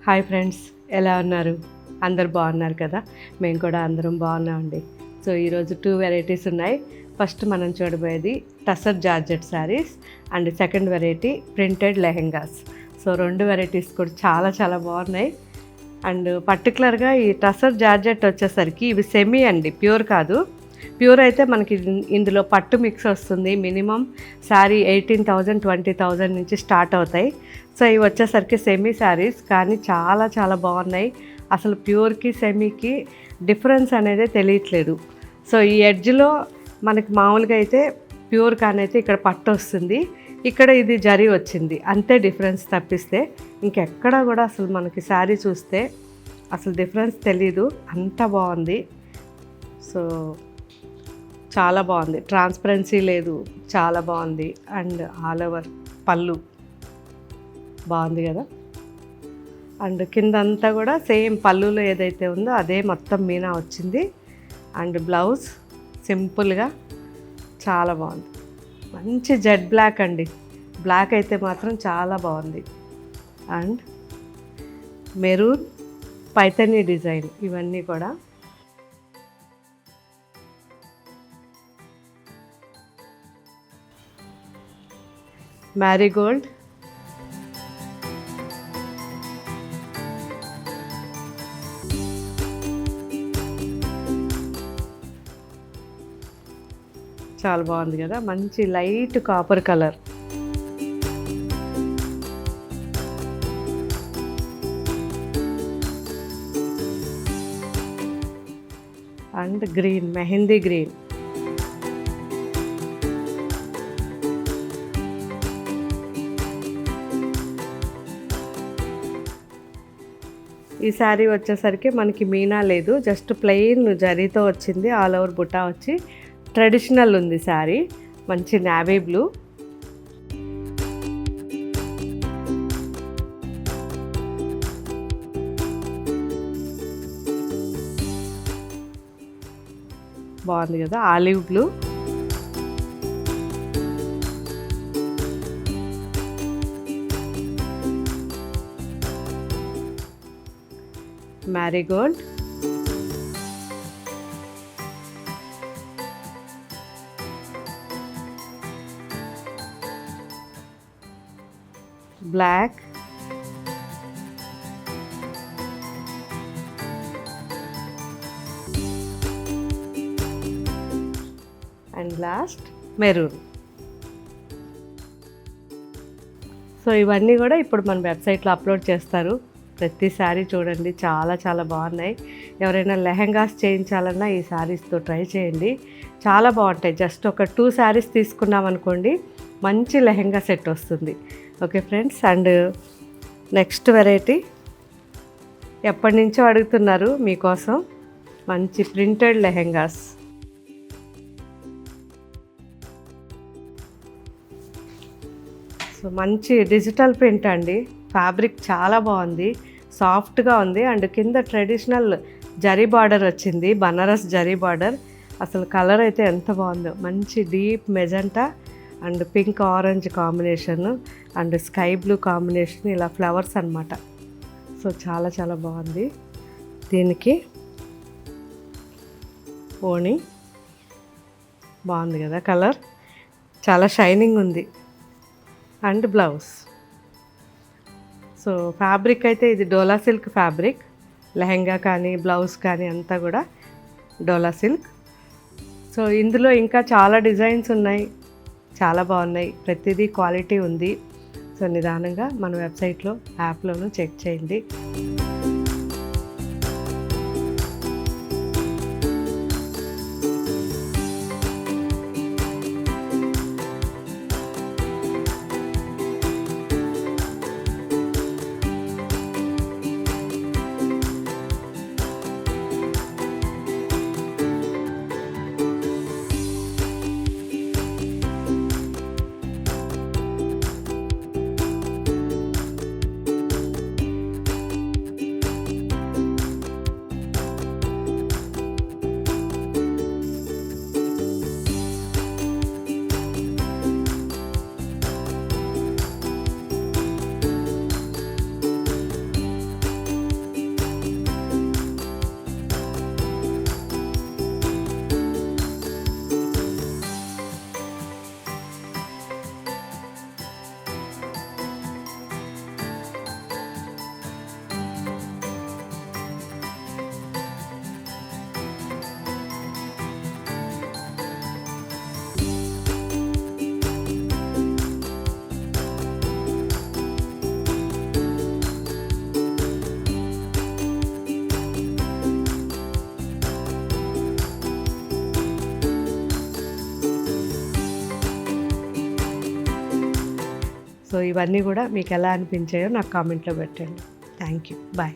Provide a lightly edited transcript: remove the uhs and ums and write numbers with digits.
Hi friends, ఎలా ఉన్నారు? అందరు బాగున్నారు కదా? మేము కూడా అందరం బాగున్నామండి. సో ఈరోజు 2 వెరైటీస్ ఉన్నాయి. ఫస్ట్ మనం చూడబోయేది tussar georgette saris and second variety printed lehengas. So 2 varieties కూడా చాలా చాలా బాగున్నాయి. అండ్ పర్టికులర్గా ఈ టసర్ జార్జెట్ వచ్చేసరికి ఇవి సెమీ అండి, ప్యూర్ కాదు. ప్యూర్ అయితే మనకి ఇందులో పట్టు మిక్స్ వస్తుంది. మినిమం శారీ 18,000 20,000 నుంచి స్టార్ట్ అవుతాయి. సో ఇవి వచ్చేసరికి సెమీ శారీస్, కానీ చాలా చాలా బాగున్నాయి. అసలు ప్యూర్కి సెమీకి డిఫరెన్స్ అనేది తెలియట్లేదు. సో ఈ ఎడ్జ్లో మనకి మామూలుగా అయితే ప్యూర్ కానైతే ఇక్కడ పట్టు వస్తుంది, ఇక్కడ ఇది జరీ వచ్చింది, అంతే డిఫరెన్స్ తప్పిస్తే ఇంకెక్కడ కూడా అసలు మనకి శారీ చూస్తే అసలు డిఫరెన్స్ తెలీదు. అంత బాగుంది. సో చాలా బాగుంది, ట్రాన్స్పరెన్సీ లేదు, చాలా బాగుంది. అండ్ ఆల్ ఓవర్ పళ్ళు బాగుంది కదా. అండ్ కిందంతా కూడా సేమ్ పళ్ళులో ఏదైతే ఉందో అదే మొత్తం మీనా వచ్చింది. అండ్ బ్లౌజ్ సింపుల్గా చాలా బాగుంది. మంచి జెడ్ బ్లాక్ అండి, బ్లాక్ అయితే మాత్రం చాలా బాగుంది. అండ్ మెరూన్ పైతనీ డిజైన్, ఇవన్నీ కూడా మ్యారీగోల్డ్, చాలా బాగుంది కదా. మంచి light copper colour, and green, mehndi green. ఈ శారీ వచ్చేసరికి మనకి మీనా లేదు, జస్ట్ ప్లెయిన్ జరీతో వచ్చింది. ఆల్ ఓవర్ బుటా వచ్చి ట్రెడిషనల్ ఉంది శారీ. మంచి నావీ బ్లూ, బాగుంది కదా. Olive blue, marigold, black, and last maroon. So ఇవన్నీ కూడా ఇప్పుడు మన వెబ్సైట్లో అప్లోడ్ చేస్తారు. ప్రతి శారీ చూడండి, చాలా చాలా బాగున్నాయి. ఎవరైనా లెహెంగాస్ చేయించాలన్నా ఈ శారీస్తో ట్రై చేయండి, చాలా బాగుంటాయి. జస్ట్ ఒక 2 శారీస్ తీసుకున్నాం అనుకోండి, మంచి లెహెంగా సెట్ వస్తుంది. Okay friends, and next variety ఎప్పటి నుంచో అడుగుతున్నారు మీకోసం, మంచి ప్రింటెడ్ లెహెంగాస్. సో మంచి డిజిటల్ ప్రింట్ అండి, ఫ్యాబ్రిక్ చాలా బాగుంది, సాఫ్ట్గా ఉంది. అండ్ కింద ట్రెడిషనల్ జరీ బార్డర్ వచ్చింది, బనారస్ జరీ బార్డర్. అసలు కలర్ అయితే ఎంత బాగుందో, మంచి deep magenta and pink orange combination and sky blue combination, ఇలా ఫ్లవర్స్ అన్నమాట. సో చాలా చాలా బాగుంది. దీనికి ఓణి బాగుంది కదా, కలర్ చాలా షైనింగ్ ఉంది. And blouse. సో ఫ్యాబ్రిక్ అయితే ఇది డోలా సిల్క్ ఫ్యాబ్రిక్, లెహెంగా కానీ బ్లౌజ్ కానీ అంతా కూడా డోలా సిల్క్. సో ఇందులో ఇంకా చాలా డిజైన్స్ ఉన్నాయి, చాలా బాగున్నాయి, ప్రతిదీ క్వాలిటీ ఉంది. సో నిదానంగా మన వెబ్సైట్లో యాప్లోనూ చెక్ చేయండి. సో ఇవన్నీ కూడా మీకు ఎలా అనిపించాయో నాకు కామెంట్లో పెట్టండి. Thank you. బాయ్.